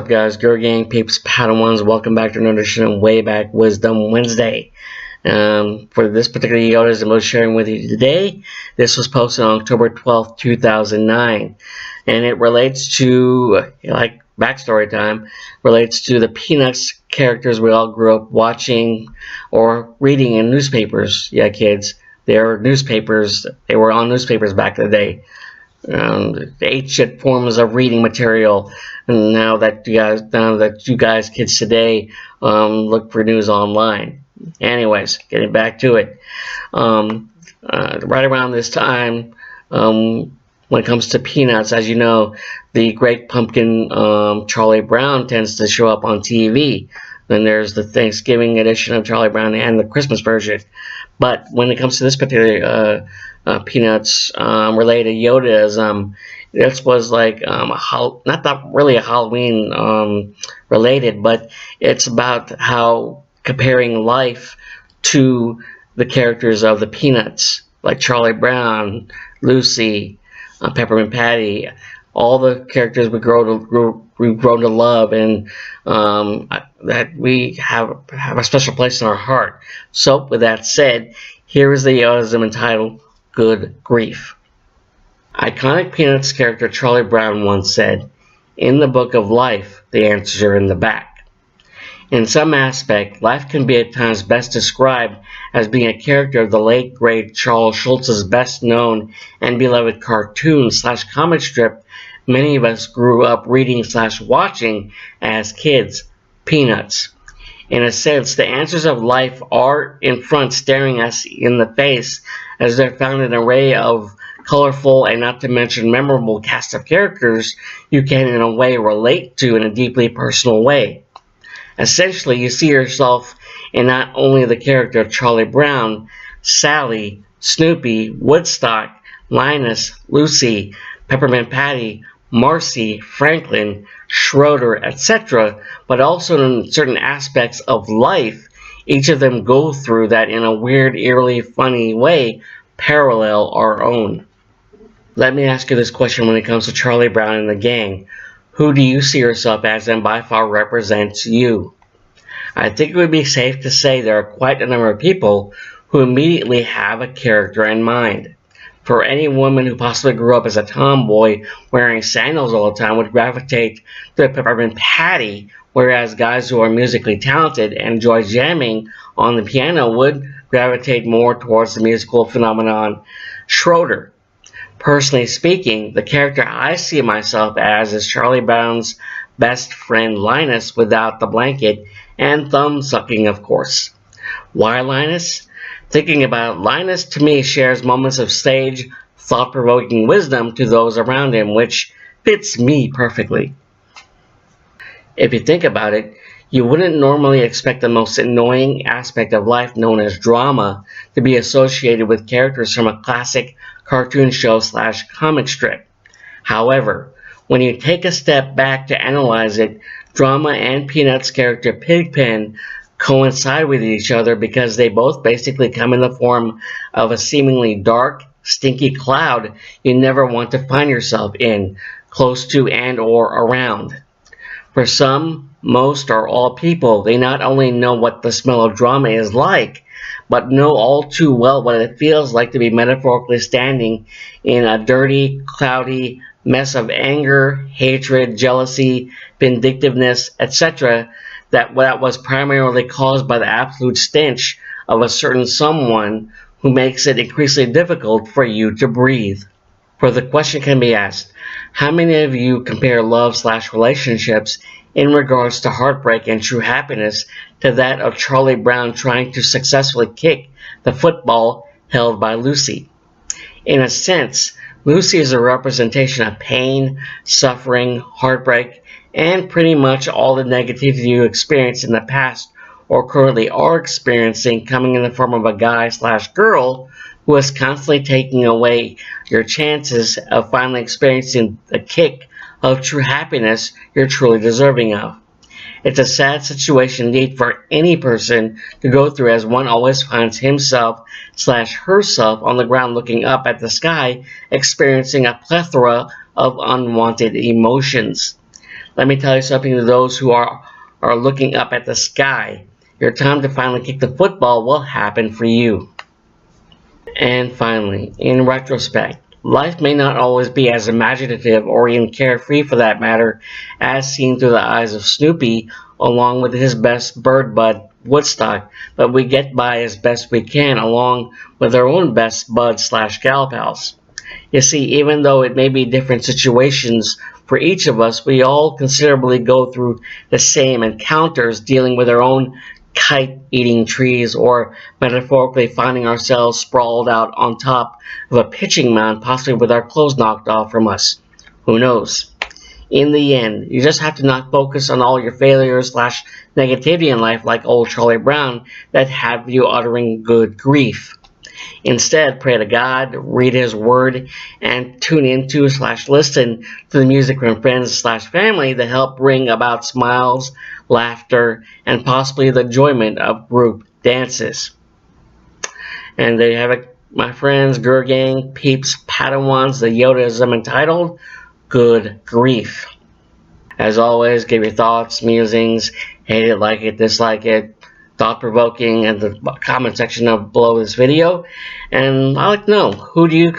up, guys? Girl Gang, Peeps, Padawans, welcome back to another edition of Way Back Wisdom Wednesday. For this particular Yodaism I was sharing with you today, this was posted on October 12th, 2009. And it relates to, like backstory time, relates to the Peanuts characters we all grew up watching or reading in newspapers. Yeah, kids, they were newspapers. They were on newspapers back in the day. The ancient forms of reading material. And now that you guys kids today look for news online. Anyways, getting back to it. Right around this time, when it comes to Peanuts, as you know, the Great Pumpkin Charlie Brown tends to show up on TV. Then there's the Thanksgiving edition of Charlie Brown and the Christmas version. But when it comes to this particular Peanuts related Yodaism, this was like not really a Halloween related, but it's about how comparing life to the characters of the Peanuts, like Charlie Brown, Lucy, Peppermint Patty, all the characters we grow to love, and that we have a special place in our heart. So, with that said, here is the Yodaism entitled Good Grief. Iconic Peanuts character Charlie Brown once said, "In the book of life, the answers are in the back." In some aspect, life can be at times best described as being a character of the late great Charles Schulz's best known and beloved cartoon/comic strip many of us grew up reading/watching as kids, Peanuts. In a sense, the answers of life are in front, staring us in the face, as they're found in an array of colorful and not to mention memorable cast of characters you can in a way relate to in a deeply personal way. Essentially, you see yourself in not only the character of Charlie Brown, Sally, Snoopy, Woodstock, Linus, Lucy, Peppermint Patty, Marcy, Franklin, Schroeder, etc., but also in certain aspects of life, each of them go through that in a weird, eerily funny way, parallel our own. Let me ask you this question when it comes to Charlie Brown and the gang. Who do you see yourself as and by far represents you? I think it would be safe to say there are quite a number of people who immediately have a character in mind. For any woman who possibly grew up as a tomboy wearing sandals all the time would gravitate to Peppermint Patty, whereas guys who are musically talented and enjoy jamming on the piano would gravitate more towards the musical phenomenon Schroeder. Personally speaking, the character I see myself as is Charlie Brown's best friend Linus without the blanket and thumb sucking, of course. Why Linus? Thinking about it, Linus to me shares moments of sage, thought-provoking wisdom to those around him, which fits me perfectly. If you think about it, you wouldn't normally expect the most annoying aspect of life known as drama to be associated with characters from a classic cartoon show/comic strip. However, when you take a step back to analyze it, drama and Peanuts character Pigpen coincide with each other because they both basically come in the form of a seemingly dark, stinky cloud you never want to find yourself in, close to and or around. For some, most, or all people, they not only know what the smell of drama is like, but know all too well what it feels like to be metaphorically standing in a dirty, cloudy mess of anger, hatred, jealousy, vindictiveness, etc., that was primarily caused by the absolute stench of a certain someone who makes it increasingly difficult for you to breathe. For the question can be asked, how many of you compare love/relationships in regards to heartbreak and true happiness to that of Charlie Brown trying to successfully kick the football held by Lucy? In a sense, Lucy is a representation of pain, suffering, heartbreak, and pretty much all the negativity you experienced in the past or currently are experiencing coming in the form of a guy/girl who is constantly taking away your chances of finally experiencing the kick of true happiness you're truly deserving of. It's a sad situation indeed for any person to go through, as one always finds himself/herself on the ground looking up at the sky, experiencing a plethora of unwanted emotions. let me tell you something to those who are looking up at the sky. Your time to finally kick the football will happen for you. And finally, in retrospect, life may not always be as imaginative or even carefree for that matter as seen through the eyes of Snoopy along with his best bird bud, Woodstock, but we get by as best we can along with our own best bud slash gal pals. You see, even though it may be different situations for each of us, we all considerably go through the same encounters dealing with our own kite-eating trees or metaphorically finding ourselves sprawled out on top of a pitching mound, possibly with our clothes knocked off from us. Who knows? In the end, you just have to not focus on all your failures slash negativity in life like old Charlie Brown that have you uttering good grief. Instead, pray to God, read His Word, and tune into slash listen to the music from friends slash family that help bring about smiles, laughter, and possibly the enjoyment of group dances. And there you have it, my friends, Gang, peeps, Padawans, the Yodaism entitled Good Grief. As always, give your thoughts, musings, hate it, like it, dislike it, thought-provoking in the comment section of below this video. And I'd like to know, who do you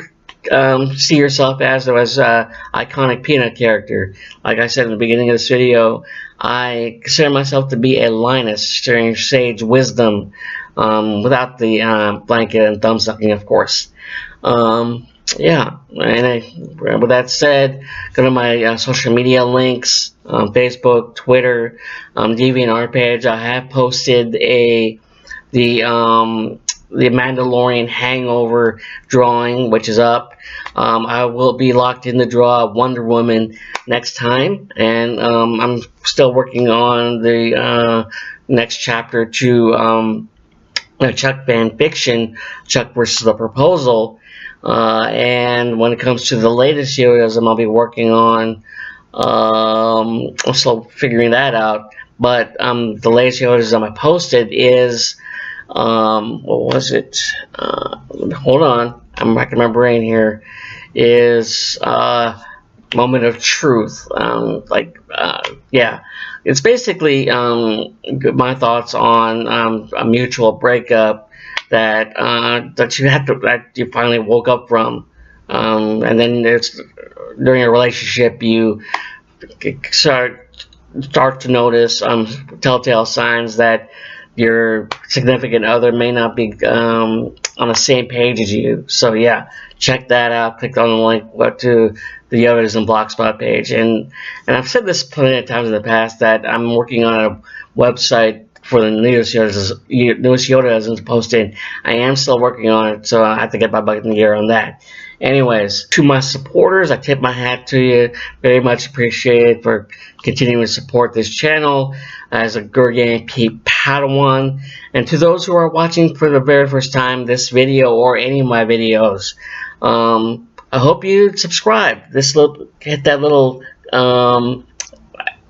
see yourself as iconic Peanut character? Like I said in the beginning of this video, I consider myself to be a Linus, sharing sage wisdom, without the blanket and thumb sucking, of course. Yeah, and with that said, go to my social media links, Facebook, Twitter, DeviantArt page. I have posted the Mandalorian Hangover drawing, which is up. I will be locked in the draw Wonder Woman next time, and I'm still working on the next chapter to Chuck fan fiction, Chuck versus the Proposal. And when it comes to the latest Yodaism I'll be working on, I'm still figuring that out. But the latest Yodaism I posted is, what was it? Hold on, I'm racking my brain here. Is Moment of Truth. Yeah, it's basically my thoughts on a mutual breakup that you finally woke up from, and then it's during a relationship you start to notice telltale signs that your significant other may not be on the same page as you. So yeah, check that out. Click on the link to the Yodaism Blogspot page, and I've said this plenty of times in the past that I'm working on a website for the newest Yodaisms posted. I am still working on it, so I have to get my butt in the gear on that. Anyways, to my supporters, I tip my hat to you. Very much appreciated for continuing to support this channel as a Gang Peep Padawan. And to those who are watching for the very first time this video or any of my videos, I hope you subscribe. Hit that little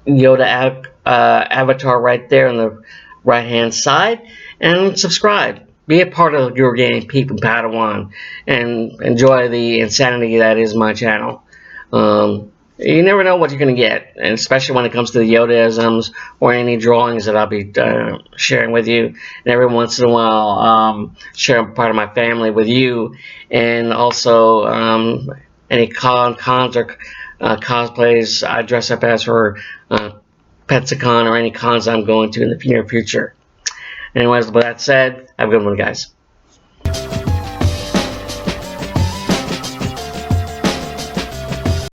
Yoda avatar right there on the right hand side and subscribe. Be a part of your Gang Peep and Padawan and enjoy the insanity that is my channel. You never know what you're going to get, and especially when it comes to the Yodaisms or any drawings that I'll be sharing with you. And every once in a while, share part of my family with you, and also any cons or cosplays I dress up as for Petsicon or any cons I'm going to in the near future. Anyways, with that said, have a good one, guys.